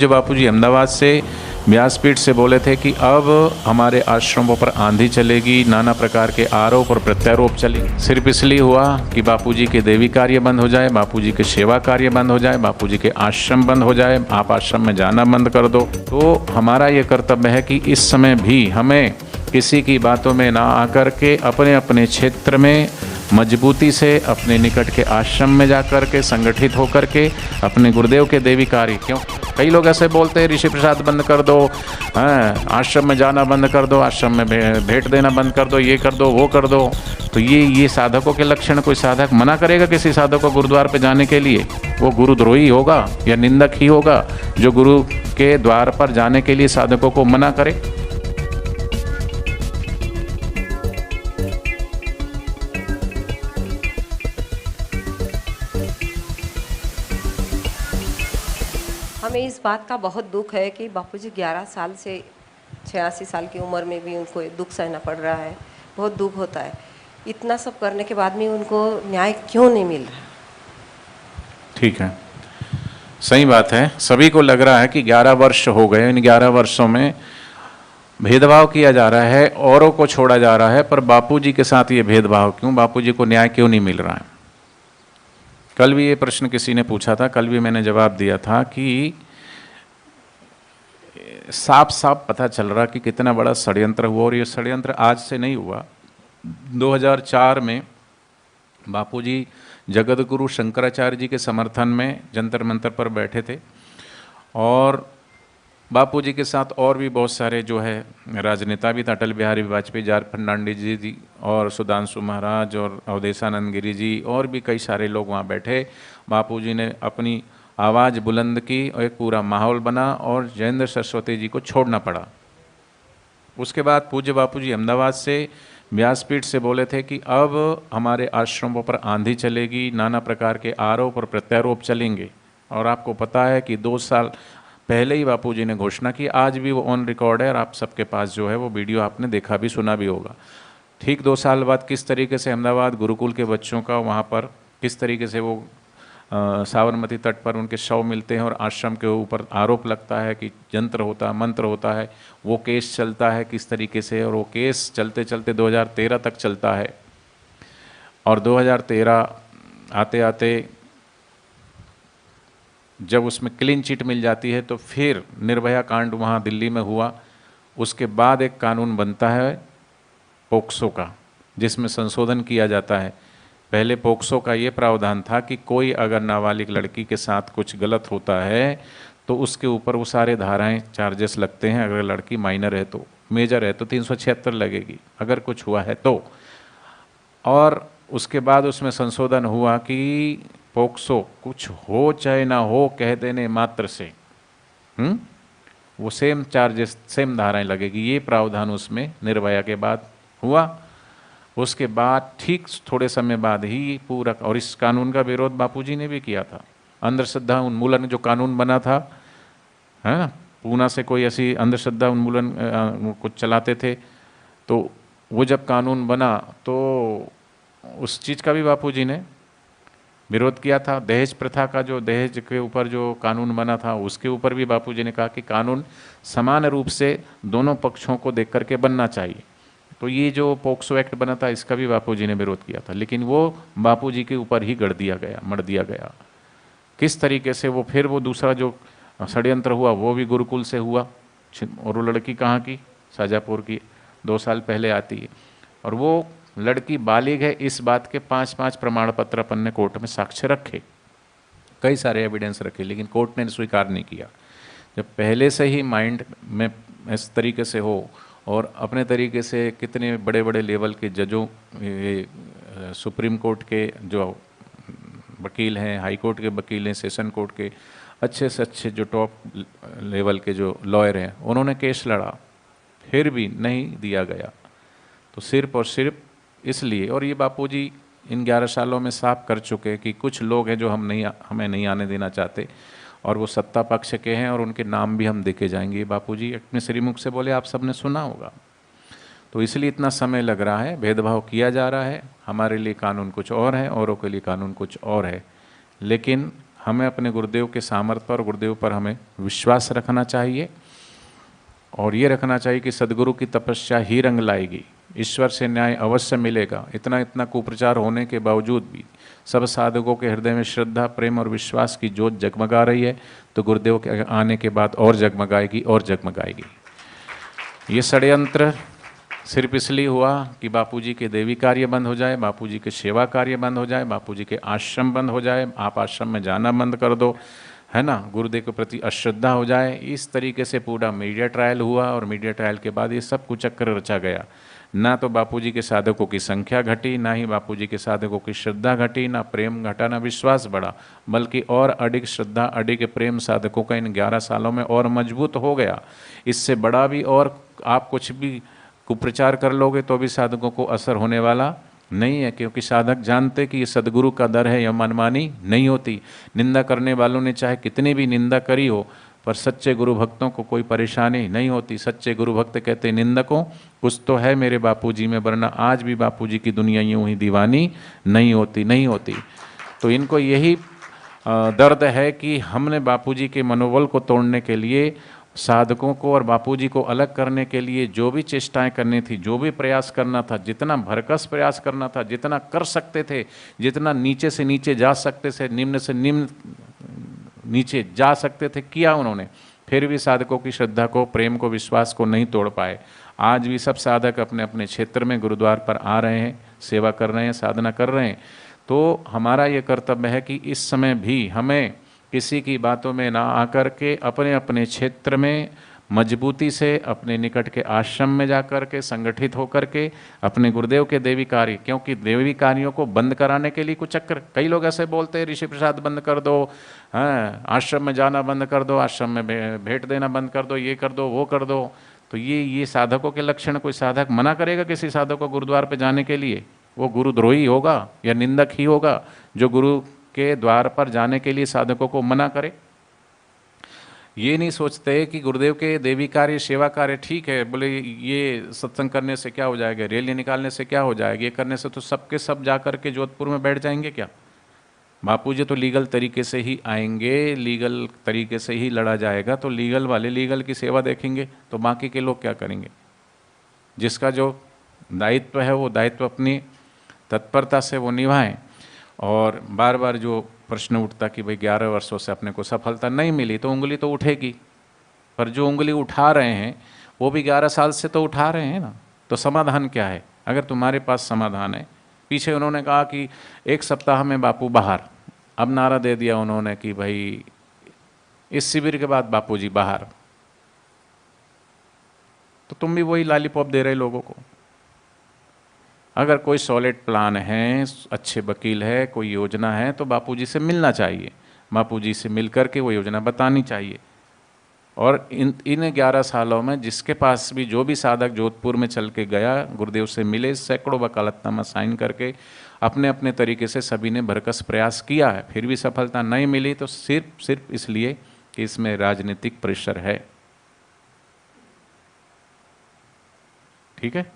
पूज्य बापूजी अहमदाबाद से व्यासपीठ से बोले थे कि अब हमारे आश्रमों पर आंधी चलेगी, नाना प्रकार के आरोप और प्रत्यारोप चलेंगे। सिर्फ इसलिए हुआ कि बापूजी के देवी कार्य बंद हो जाए, बापूजी के सेवा कार्य बंद हो जाए, बापूजी के आश्रम बंद हो जाए, आप आश्रम में जाना बंद कर दो। तो हमारा ये कर्तव्य है कि इस समय भी हमें किसी की बातों में ना आकर के अपने अपने क्षेत्र में मजबूती से अपने निकट के आश्रम में जाकर के संगठित होकर के अपने गुरुदेव के देवी कार्य, क्यों कई लोग ऐसे बोलते हैं ऋषि प्रसाद बंद कर दो, आश्रम में जाना बंद कर दो, आश्रम में भेंट देना बंद कर दो, ये कर दो वो कर दो। तो ये साधकों के लक्षण। कोई साधक मना करेगा किसी साधक को गुरुद्वार पे जाने के लिए? वो गुरुद्रोही होगा या निंदक ही होगा जो गुरु के द्वार पर जाने के लिए साधकों को मना करे। हमें इस बात का बहुत दुख है कि बापूजी 11 साल से 86 साल की उम्र में भी उनको दुख सहना पड़ रहा है। बहुत दुख होता है। इतना सब करने के बाद भी उनको न्याय क्यों नहीं मिल रहा? ठीक है, सही बात है। सभी को लग रहा है कि 11 वर्ष हो गए, इन 11 वर्षों में भेदभाव किया जा रहा है, औरों को छोड़ा जा रहा है, पर बापूजी के साथ ये भेदभाव क्यों? बापूजी को न्याय क्यों नहीं मिल रहा है? कल भी ये प्रश्न किसी ने पूछा था, कल भी मैंने जवाब दिया था कि साफ साफ पता चल रहा कि कितना बड़ा षड्यंत्र हुआ। और ये षड्यंत्र आज से नहीं हुआ। 2004 में बापूजी जगत गुरु शंकराचार्य जी के समर्थन में जंतर मंतर पर बैठे थे और बापूजी के साथ और भी बहुत सारे जो है राजनेता भी थे, अटल बिहारी वाजपेयी, जॉर्ज फर्नांडिस जी और सुधांशु महाराज और अवधेशानंद गिरी जी और भी कई सारे लोग वहाँ बैठे। बापूजी ने अपनी आवाज़ बुलंद की और एक पूरा माहौल बना और जयेंद्र सरस्वती जी को छोड़ना पड़ा। उसके बाद पूज्य बापूजी अहमदाबाद से व्यासपीठ से बोले थे कि अब हमारे आश्रमों पर आंधी चलेगी, नाना प्रकार के आरोप और प्रत्यारोप चलेंगे। और आपको पता है कि 2 साल पहले ही बापूजी ने घोषणा की, आज भी वो ऑन रिकॉर्ड है और आप सबके पास जो है वो वीडियो आपने देखा भी सुना भी होगा। ठीक 2 साल बाद किस तरीके से अहमदाबाद गुरुकुल के बच्चों का वहाँ पर किस तरीके से वो साबरमती तट पर उनके शव मिलते हैं और आश्रम के ऊपर आरोप लगता है कि यंत्र होता है, मंत्र होता है, वो केस चलता है किस तरीके से, और वो केस चलते चलते 2013 तक चलता है। और 2013 आते आते जब उसमें क्लीन चिट मिल जाती है तो फिर निर्भया कांड वहाँ दिल्ली में हुआ। उसके बाद एक कानून बनता है पोक्सो का, जिसमें संशोधन किया जाता है। पहले पोक्सो का ये प्रावधान था कि कोई अगर नाबालिग लड़की के साथ कुछ गलत होता है तो उसके ऊपर वो सारे धाराएं चार्जेस लगते हैं। अगर लड़की माइनर है तो, मेजर है तो 376 लगेगी अगर कुछ हुआ है तो। और उसके बाद उसमें संशोधन हुआ कि पोक्सो कुछ हो चाहे ना हो कह देने मात्र से वो सेम चार्जेस सेम धाराएं लगेगी। ये प्रावधान उसमें निर्भया के बाद हुआ। उसके बाद ठीक थोड़े समय बाद ही पूरा, और इस कानून का विरोध बापूजी ने भी किया था। अंधश्रद्धा उन्मूलन जो कानून बना था, है ना, पूना से कोई ऐसी अंधश्रद्धा उन्मूलन कुछ चलाते थे, तो वो जब कानून बना तो उस चीज़ का भी बापूजी ने विरोध किया था। दहेज प्रथा का जो दहेज के ऊपर जो कानून बना था उसके ऊपर भी बापूजी ने कहा कि कानून समान रूप से दोनों पक्षों को देख करके बनना चाहिए। तो ये जो पोक्सो एक्ट बना था इसका भी बापूजी ने विरोध किया था, लेकिन वो बापूजी के ऊपर ही गढ़ दिया गया, मढ़ दिया गया। किस तरीके से वो फिर वो दूसरा जो षड्यंत्र हुआ वो भी गुरुकुल से हुआ। और वो लड़की कहाँ की? शाजापुर की, 2 साल पहले आती है। और वो लड़की बालिग है इस बात के 5-5 प्रमाण पत्र अपन ने कोर्ट में साक्ष्य रखे, कई सारे एविडेंस रखे, लेकिन कोर्ट ने स्वीकार नहीं किया। जब पहले से ही माइंड में इस तरीके से हो और अपने तरीके से कितने बड़े बड़े लेवल के जजों, सुप्रीम कोर्ट के जो वकील हैं, हाई कोर्ट के वकील हैं, सेशन कोर्ट के अच्छे से अच्छे जो टॉप लेवल के जो लॉयर हैं, उन्होंने केस लड़ा, फिर भी नहीं दिया गया। तो सिर्फ और सिर्फ इसलिए, और ये बापूजी इन 11 सालों में साफ कर चुके कि कुछ लोग हैं जो हमें नहीं आने देना चाहते और वो सत्ता पक्ष के हैं और उनके नाम भी हम देखे जाएंगे। ये बापूजी अपने श्रीमुख से बोले, आप सबने सुना होगा। तो इसलिए इतना समय लग रहा है, भेदभाव किया जा रहा है। हमारे लिए कानून कुछ और है, औरों के लिए कानून कुछ और है। लेकिन हमें अपने गुरुदेव के सामर्थ्य और गुरुदेव पर हमें विश्वास रखना चाहिए, और ये रखना चाहिए कि सदगुरु की तपस्या ही रंग लाएगी, ईश्वर से न्याय अवश्य मिलेगा। इतना इतना कुप्रचार होने के बावजूद भी सब साधकों के हृदय में श्रद्धा, प्रेम और विश्वास की ज्योत जगमगा रही है, तो गुरुदेव के आने के बाद और जगमगाएगी और जगमगाएगी। ये षड्यंत्र सिर्फ इसलिए हुआ कि बापूजी के देवी कार्य बंद हो जाए, बापूजी के सेवा कार्य बंद हो जाए, बापूजी के आश्रम बंद हो जाए, आप आश्रम में जाना बंद कर दो, है ना, गुरुदेव के प्रति अश्रद्धा हो जाए। इस तरीके से पूरा मीडिया ट्रायल हुआ, और मीडिया ट्रायल के बाद ये सब कुचक्र रचा गया। ना तो बापूजी के साधकों की संख्या घटी, ना ही बापूजी के साधकों की श्रद्धा घटी, ना प्रेम घटा, ना विश्वास बढ़ा, बल्कि और अधिक श्रद्धा, अधिक प्रेम साधकों का इन 11 सालों में और मजबूत हो गया। इससे बड़ा भी और आप कुछ भी कुप्रचार कर लोगे तो भी साधकों को असर होने वाला नहीं है, क्योंकि साधक जानते कि ये सदगुरु का दर है, यह मनमानी नहीं होती। निंदा करने वालों ने चाहे कितनी भी निंदा करी हो, पर सच्चे गुरु भक्तों को कोई परेशानी नहीं होती। सच्चे गुरु भक्त कहते निंदकों कुछ तो है मेरे बापूजी में, वरना आज भी बापूजी की दुनिया यूं ही दीवानी नहीं होती। तो इनको यही दर्द है कि हमने बापूजी के मनोबल को तोड़ने के लिए, साधकों को और बापूजी को अलग करने के लिए जो भी चेष्टाएं करनी थी, जो भी प्रयास करना था, जितना भरकस प्रयास करना था, जितना कर सकते थे, जितना नीचे से नीचे जा सकते थे, निम्न से निम्न नीचे जा सकते थे, किया उन्होंने। फिर भी साधकों की श्रद्धा को, प्रेम को, विश्वास को नहीं तोड़ पाए। आज भी सब साधक अपने अपने क्षेत्र में गुरुद्वार पर आ रहे हैं, सेवा कर रहे हैं, साधना कर रहे हैं। तो हमारा ये कर्तव्य है कि इस समय भी हमें किसी की बातों में ना आकर के अपने अपने क्षेत्र में मजबूती से, अपने निकट के आश्रम में जाकर के संगठित होकर के अपने गुरुदेव के देवी कार्य, क्योंकि देवी कार्यों को बंद कराने के लिए कुछ चक्कर, कई लोग ऐसे बोलते हैं ऋषि प्रसाद बंद कर दो, हाँ, आश्रम में जाना बंद कर दो, आश्रम में भेंट देना बंद कर दो, ये कर दो, वो कर दो। तो ये साधकों के लक्षण। कोई साधक मना करेगा किसी साधक को गुरुद्वार पर जाने के लिए? वो गुरुद्रोही होगा या निंदक ही होगा जो गुरु के द्वार पर जाने के लिए साधकों को मना करे। ये नहीं सोचते कि गुरुदेव के देवी कार्य, सेवा कार्य ठीक है, बोले ये सत्संग करने से क्या हो जाएगा, रैली निकालने से क्या हो जाएगा, ये करने से तो सबके सब जाकर के जोधपुर में बैठ जाएंगे क्या? बापूजी तो लीगल तरीके से ही आएंगे, लीगल तरीके से ही लड़ा जाएगा, तो लीगल वाले लीगल की सेवा देखेंगे, तो बाकी के लोग क्या करेंगे? जिसका जो दायित्व है वो दायित्व अपनी तत्परता से वो निभाएं। और बार बार जो प्रश्न उठता कि भाई 11 वर्षों से अपने को सफलता नहीं मिली, तो उंगली तो उठेगी, पर जो उंगली उठा रहे हैं वो भी 11 साल से तो उठा रहे हैं ना। तो समाधान क्या है? अगर तुम्हारे पास समाधान है, पीछे उन्होंने कहा कि 1 सप्ताह में बापू बाहर, अब नारा दे दिया उन्होंने कि भाई इस शिविर के बाद बापूजी बाहर, तो तुम भी वही लॉलीपॉप दे रहे लोगों को। अगर कोई सॉलिड प्लान है, अच्छे वकील है, कोई योजना है, तो बापूजी से मिलना चाहिए, बापूजी से मिल करके वो योजना बतानी चाहिए। और इन 11 सालों में जिसके पास भी, जो भी साधक जोधपुर में चल के गया, गुरुदेव से मिले, सैकड़ों वकालतनामा साइन करके अपने अपने तरीके से सभी ने भरकस प्रयास किया है, फिर भी सफलता नहीं मिली, तो सिर्फ इसलिए कि इसमें राजनीतिक प्रेशर है। ठीक है।